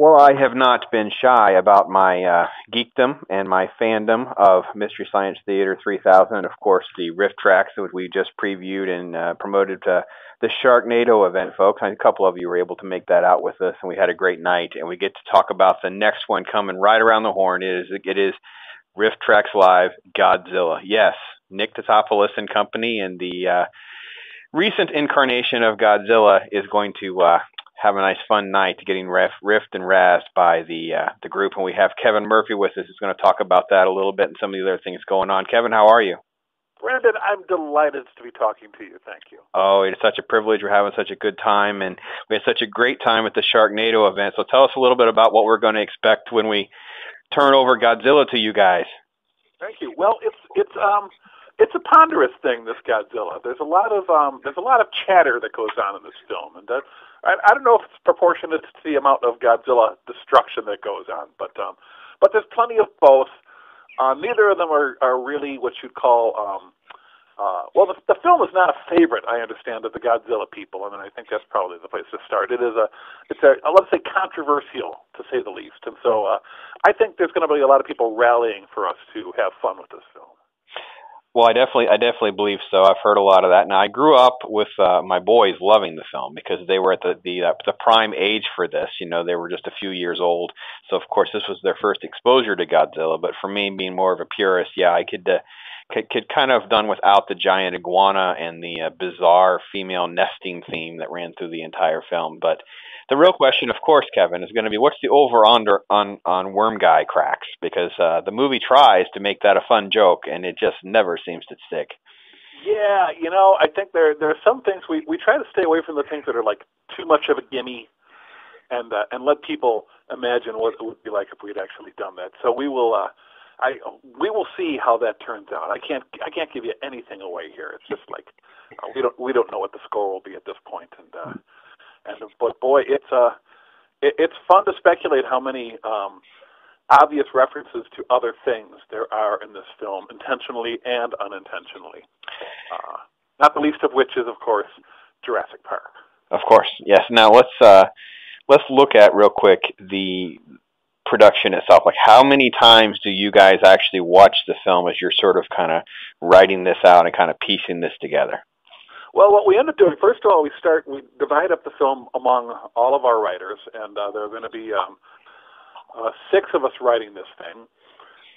Well, I have not been shy about my geekdom and my fandom of Mystery Science Theater 3000, and of course the Rift Tracks that we just previewed and promoted to the Sharknado event, folks. A couple of you were able to make that out with us, and we had a great night. And we get to talk about the next one coming right around the horn. It is Rift Tracks Live Godzilla. Yes, Nick Tatopoulos and company, and the recent incarnation of Godzilla is going to have a nice fun night getting riffed and razzed by the group. And we have Kevin Murphy with us who's going to talk about that a little bit and some of the other things going on. Kevin, how are you? Brandon, I'm delighted to be talking to you. Thank you. Oh, it's such a privilege. We're having such a good time, and we had such a great time at the Sharknado event. So tell us a little bit about what we're going to expect when we turn over Godzilla to you guys. Thank you. Well, it's a ponderous thing, this Godzilla. There's a lot of chatter that goes on in this film, and I don't know if it's proportionate to the amount of Godzilla destruction that goes on, but there's plenty of both. Neither of them are really what you'd call well, the film is not a favorite, I understand, of the Godzilla people, and I think that's probably the place to start. It's a let's say controversial, to say the least, and so I think there's going to be a lot of people rallying for us to have fun with this film. Well, I definitely believe so. I've heard a lot of that. Now, I grew up with my boys loving the film because they were at the prime age for this. You know, they were just a few years old, so of course this was their first exposure to Godzilla. But for me, being more of a purist, yeah, I could kind of done without the giant iguana and the bizarre female nesting theme that ran through the entire film. But the real question, of course, Kevin, is going to be what's the over-under on Worm Guy cracks? Because the movie tries to make that a fun joke, and it just never seems to stick. Yeah, I think there are some things we try to stay away from the things that are like too much of a gimme, and let people imagine what it would be like if we'd actually done that. So we will see how that turns out. I can't give you anything away here. It's just like we don't know what the score will be at this point, but boy, it's fun to speculate how many obvious references to other things there are in this film, intentionally and unintentionally. Not the least of which is, of course, Jurassic Park. Of course, yes. Now let's look at real quick the production itself. Like, how many times do you guys actually watch the film as you're sort of kind of writing this out and kind of piecing this together? Well, what we end up doing, first of all, we divide up the film among all of our writers, and there are going to be 6 of us writing this thing,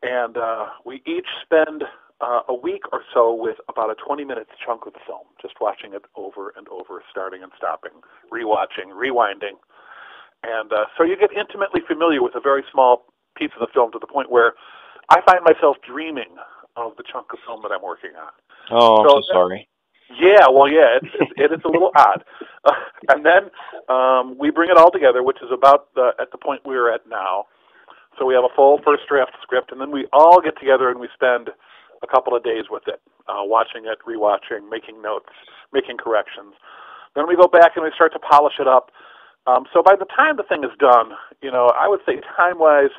and we each spend a week or so with about a 20-minute chunk of the film, just watching it over and over, starting and stopping, rewatching, rewinding. And so you get intimately familiar with a very small piece of the film to the point where I find myself dreaming of the chunk of film that I'm working on. Oh, I'm so sorry. Yeah, well, yeah, it is a little odd. And then we bring it all together, which is about at the point we're at now. So we have a full first draft script, and then we all get together and we spend a couple of days with it, watching it, rewatching, making notes, making corrections. Then we go back and we start to polish it up. So by the time the thing is done, I would say time-wise,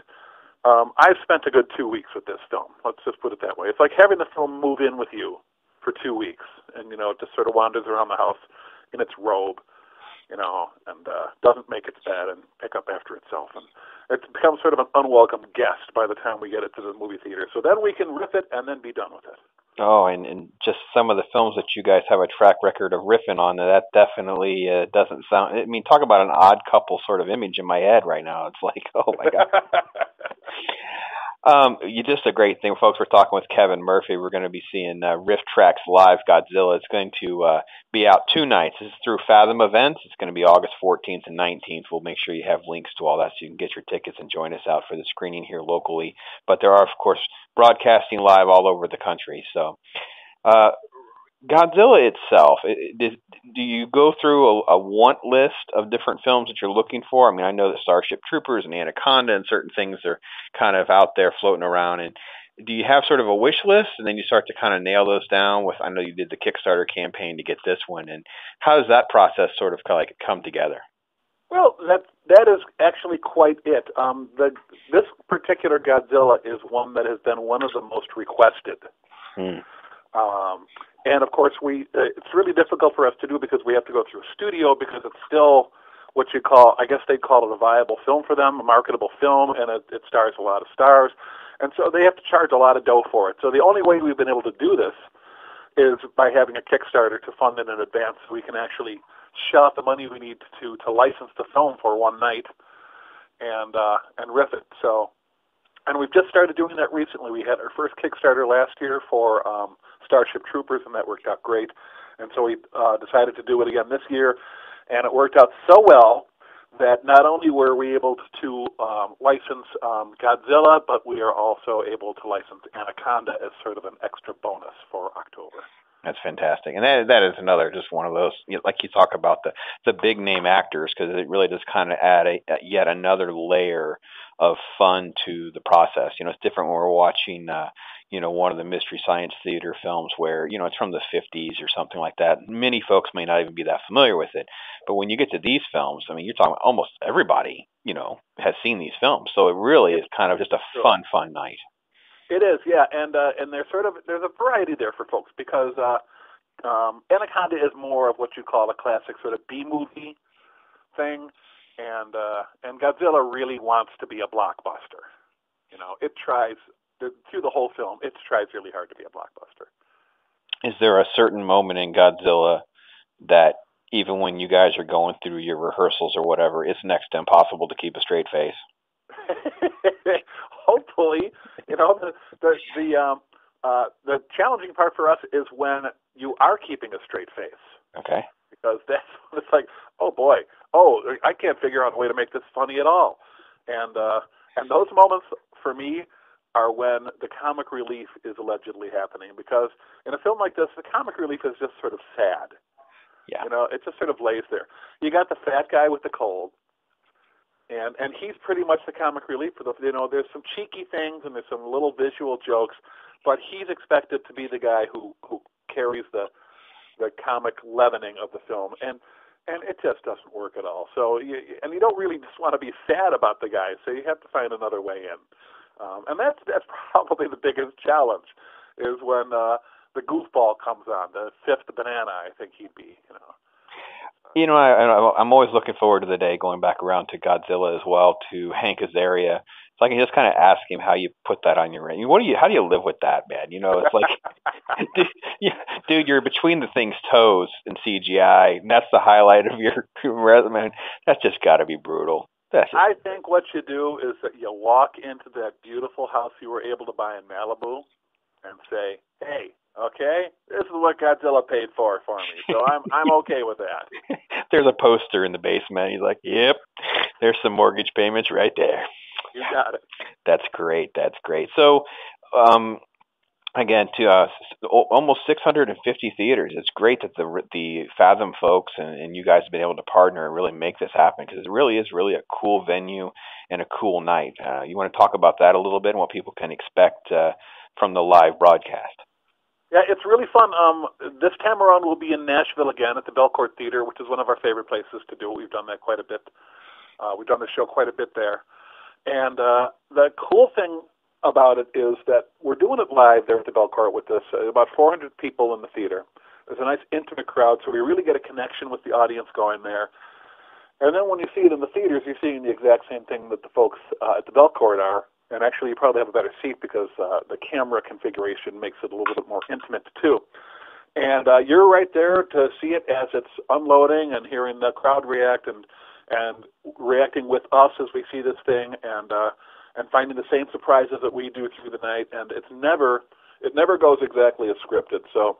I've spent a good 2 weeks with this film. Let's just put it that way. It's like having the film move in with you for 2 weeks, and it just sort of wanders around the house in its robe, and doesn't make its bed and pick up after itself, and it becomes sort of an unwelcome guest by the time we get it to the movie theater. So then we can riff it and then be done with it. Oh, and just some of the films that you guys have a track record of riffing on, that definitely doesn't sound... I mean, talk about an odd couple sort of image in my head right now. It's like, oh, my God. You just a great thing, folks. We're talking with Kevin Murphy. We're going to be seeing Rift Tracks Live Godzilla. It's going to be out 2 nights. This is through Fathom Events. It's going to be August 14th and 19th. We'll make sure you have links to all that so you can get your tickets and join us out for the screening here locally. But there are, of course, broadcasting live all over the country. So Godzilla itself, do you go through a want list of different films that you're looking for? I mean, I know that Starship Troopers and Anaconda and certain things are kind of out there floating around. And do you have sort of a wish list, and then you start to kind of nail those down with, I know you did the Kickstarter campaign to get this one, and how does that process sort of like come together? Well, that is actually quite it. This particular Godzilla is one that has been one of the most requested. And of course, it's really difficult for us to do because we have to go through a studio because it's still what you call, I guess they'd call it a viable film for them, a marketable film, and it stars a lot of stars. And so they have to charge a lot of dough for it. So the only way we've been able to do this is by having a Kickstarter to fund it in advance, so we can actually shell out the money we need to license the film for one night and riff it. So, and we've just started doing that recently. We had our first Kickstarter last year for Starship Troopers, and that worked out great. And so we decided to do it again this year, and it worked out so well that not only were we able to license Godzilla, but we are also able to license Anaconda as sort of an extra bonus for October. That's fantastic, and that is another just one of those, like you talk about the big name actors, because it really does kind of add yet another layer of fun to the process. It's different when we're watching one of the Mystery Science Theater films where it's from the 50s or something like that. Many folks may not even be that familiar with it, but when you get to these films, I mean, you're talking almost everybody has seen these films, so it really is kind of just a fun night. It is, yeah, and there's a variety there for folks, because Anaconda is more of what you call a classic sort of B-movie thing, and Godzilla really wants to be a blockbuster. It tries through the whole film. It tries really hard to be a blockbuster. Is there a certain moment in Godzilla that even when you guys are going through your rehearsals or whatever, it's next to impossible to keep a straight face? Hopefully, the challenging part for us is when you are keeping a straight face. Okay. Because that's when it's like, oh boy, I can't figure out a way to make this funny at all, and those moments for me are when the comic relief is allegedly happening. Because in a film like this, the comic relief is just sort of sad. Yeah. It just sort of lays there. You got the fat guy with the cold. And he's pretty much the comic relief for there's some cheeky things and there's some little visual jokes, but he's expected to be the guy who carries the comic leavening of the film, and it just doesn't work at all. So you don't really just want to be sad about the guy, so you have to find another way in, and that's probably the biggest challenge, is when the goofball comes on, the fifth banana. I think he'd be. I'm always looking forward to the day going back around to Godzilla as well, to Hank Azaria, so I can just kind of ask him how you put that on your ring. How do you live with that, man? It's like, dude, you're between the thing's toes in CGI, and that's the highlight of your resume. That's just got to be brutal. I think what you do is that you walk into that beautiful house you were able to buy in Malibu and say, hey, okay, this is what Godzilla paid for me, so I'm okay with that. There's a poster in the basement. He's like, yep, there's some mortgage payments right there. You got it. That's great. So, again, to almost 650 theaters. It's great that the Fathom folks and you guys have been able to partner and really make this happen, because it really is a cool venue and a cool night. You want to talk about that a little bit and what people can expect from the live broadcast? Yeah, it's really fun. This time around we'll be in Nashville again at the Belcourt Theater, which is one of our favorite places to do it. We've done that quite a bit. We've done the show quite a bit there. And the cool thing about it is that we're doing it live there at the Belcourt with this about 400 people in the theater. There's a nice intimate crowd, so we really get a connection with the audience going there. And then when you see it in the theaters, you're seeing the exact same thing that the folks at the Belcourt are. And actually, you probably have a better seat because the camera configuration makes it a little bit more intimate, too. And you're right there to see it as it's unloading and hearing the crowd react and reacting with us as we see this thing and finding the same surprises that we do through the night. And it never goes exactly as scripted. So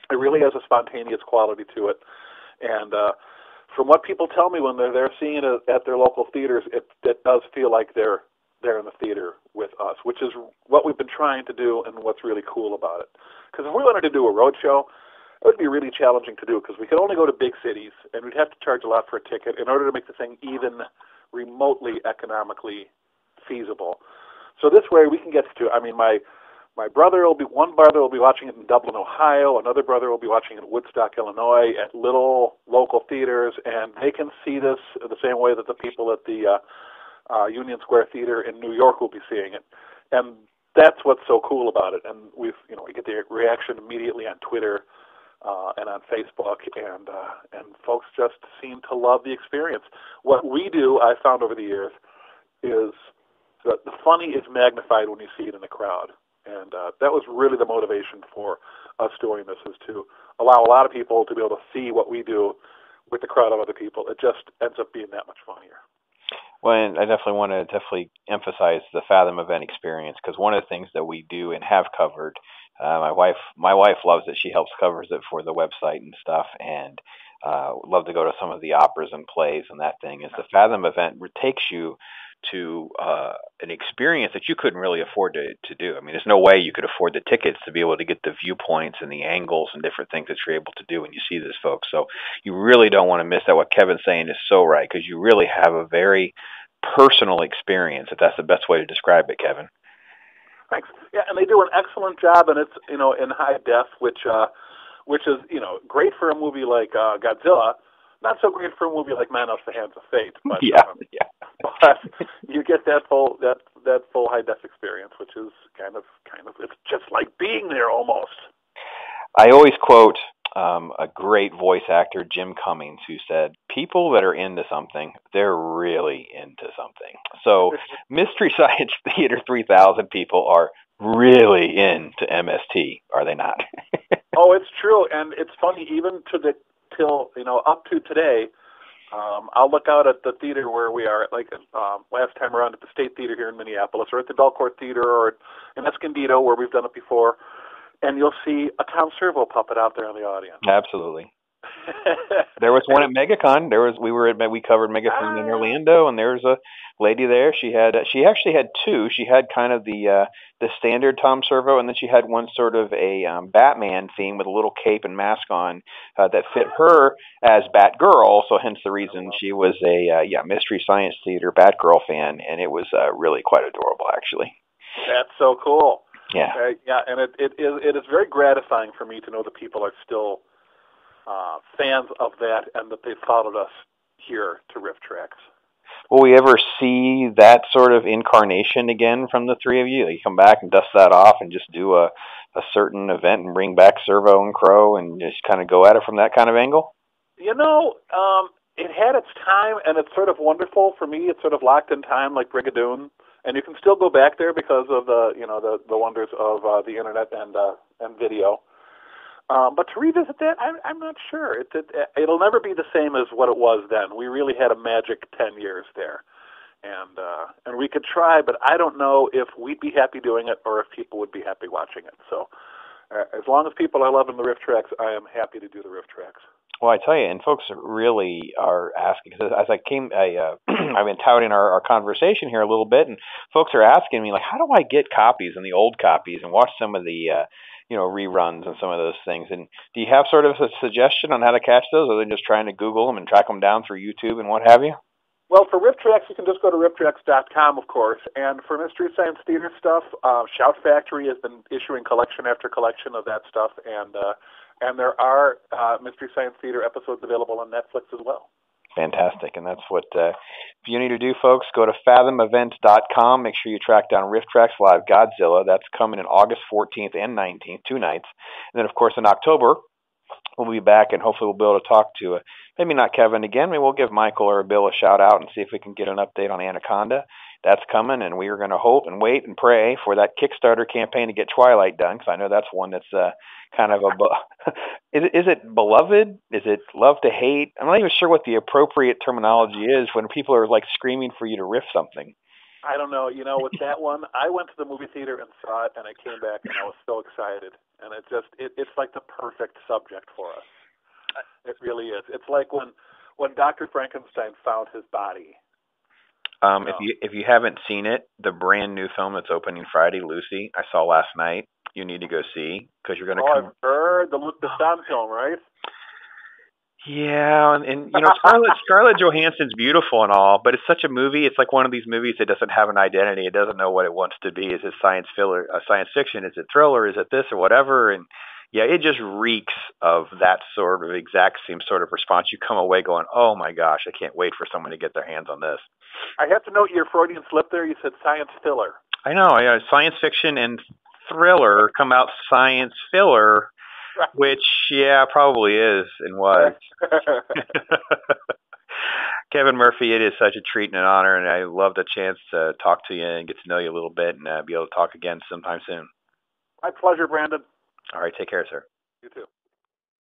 it really has a spontaneous quality to it. And from what people tell me when they're there seeing it at their local theaters, it does feel like they're there in the theater with us, which is what we've been trying to do and what's really cool about it. Because if we wanted to do a road show, it would be really challenging to do, because we could only go to big cities and we'd have to charge a lot for a ticket in order to make the thing even remotely economically feasible. So this way we can get to, my brother one brother will be watching it in Dublin, Ohio, another brother will be watching it in Woodstock, Illinois, at little local theaters, and they can see this the same way that the people at the Union Square Theater in New York will be seeing it, and that's what's so cool about it. And we get the reaction immediately on Twitter and on Facebook, and folks just seem to love the experience. What we do, I found over the years, is the funny is magnified when you see it in the crowd. And that was really the motivation for us doing this, is to allow a lot of people to be able to see what we do with the crowd of other people. It just ends up being that much funnier. Well, and I definitely want to emphasize the Fathom event experience, because one of the things that we do and have covered, my wife loves it. She helps covers it for the website and stuff, and love to go to some of the operas and plays and that thing. Is the Fathom event takes you to an experience that you couldn't really afford to do. I mean, there's no way you could afford the tickets to be able to get the viewpoints and the angles and different things that you're able to do when you see this, folks. So you really don't want to miss that. What Kevin's saying is so right, because you really have a very personal experience, if that's the best way to describe it, Kevin. Thanks. Yeah, and they do an excellent job, and it's, in high def, which is, great for a movie like Godzilla. Not so great for a movie like Man of the Hands of Fate, but but you get that full high def experience, which is kind of it's just like being there almost. I always quote a great voice actor, Jim Cummings, who said, "People that are into something, they're really into something." So Mystery Science Theater 3000 people are really into MST, are they not? Oh, it's true, and it's funny, even up to today. I'll look out at the theater where we are, like last time around at the State Theater here in Minneapolis, or at the Belcourt Theater, or in Escondido, where we've done it before, and you'll see a Tom Servo puppet out there in the audience. Absolutely. There was one at MegaCon. We covered MegaCon in Orlando, and there was a lady there. She actually had two. She had kind of the standard Tom Servo, and then she had one sort of a Batman theme with a little cape and mask on that fit her as Batgirl. So hence the reason she was a Mystery Science Theater Batgirl fan, and it was really quite adorable, actually. That's so cool. Yeah, and it is very gratifying for me to know that people are still fans of that, and that they've followed us here to Riff Tracks. Will we ever see that sort of incarnation again from the three of you? You come back and dust that off and just do a certain event and bring back Servo and Crow and just kind of go at it from that kind of angle? It had its time, and it's sort of wonderful for me. It's sort of locked in time, like Brigadoon, and you can still go back there because of the wonders of the internet and video. But to revisit that, I'm not sure. It'll never be the same as what it was then. We really had a magic 10 years there. And we could try, but I don't know if we'd be happy doing it or if people would be happy watching it. So as long as people are loving the Riff Tracks, I am happy to do the Riff Tracks. Well, I tell you, and folks really are asking, because as I've been touting our conversation here a little bit, and folks are asking me, like, how do I get copies and the old copies and watch some of the reruns and some of those things? And do you have sort of a suggestion on how to catch those, other than just trying to Google them and track them down through YouTube and what have you? Well, for Riff Tracks, you can just go to rifftracks.com, of course. And for Mystery Science Theater stuff, Shout Factory has been issuing collection after collection of that stuff, and there are Mystery Science Theater episodes available on Netflix as well. Fantastic. And that's what you need to do, folks. Go to fathomevent.com. Make sure you track down Riff Tracks Live Godzilla. That's coming in August 14th and 19th, 2 nights. And then, of course, in October, we'll be back, and hopefully we'll be able to talk to maybe not Kevin again. Maybe we'll give Michael or Bill a shout out and see if we can get an update on Anaconda. That's coming, and we are going to hope and wait and pray for that Kickstarter campaign to get Twilight done, because I know that's one that's kind of is it beloved? Is it love to hate? I'm not even sure what the appropriate terminology is when people are like screaming for you to riff something. I don't know. With that one, I went to the movie theater and saw it, and I came back, and I was so excited. And it's like the perfect subject for us. It really is. It's like when Dr. Frankenstein found his body. If you haven't seen it, the brand new film that's opening Friday, Lucy, I saw last night. You need to go see, because you're going to come. I've heard the sound film, right? Yeah, and Scarlett Johansson's beautiful and all, but it's such a movie. It's like one of these movies that doesn't have an identity. It doesn't know what it wants to be. Is it science fiction? Is it thriller? Is it this or whatever? And yeah, it just reeks of that sort of exact same sort of response. You come away going, oh my gosh, I can't wait for someone to get their hands on this. I have to note your Freudian slip there. You said science filler. I know. Yeah, science fiction and thriller come out science filler. Which, yeah, probably is and was. Kevin Murphy, it is such a treat and an honor, and I love the chance to talk to you and get to know you a little bit and be able to talk again sometime soon. My pleasure, Brandon. All right, take care, sir. You too.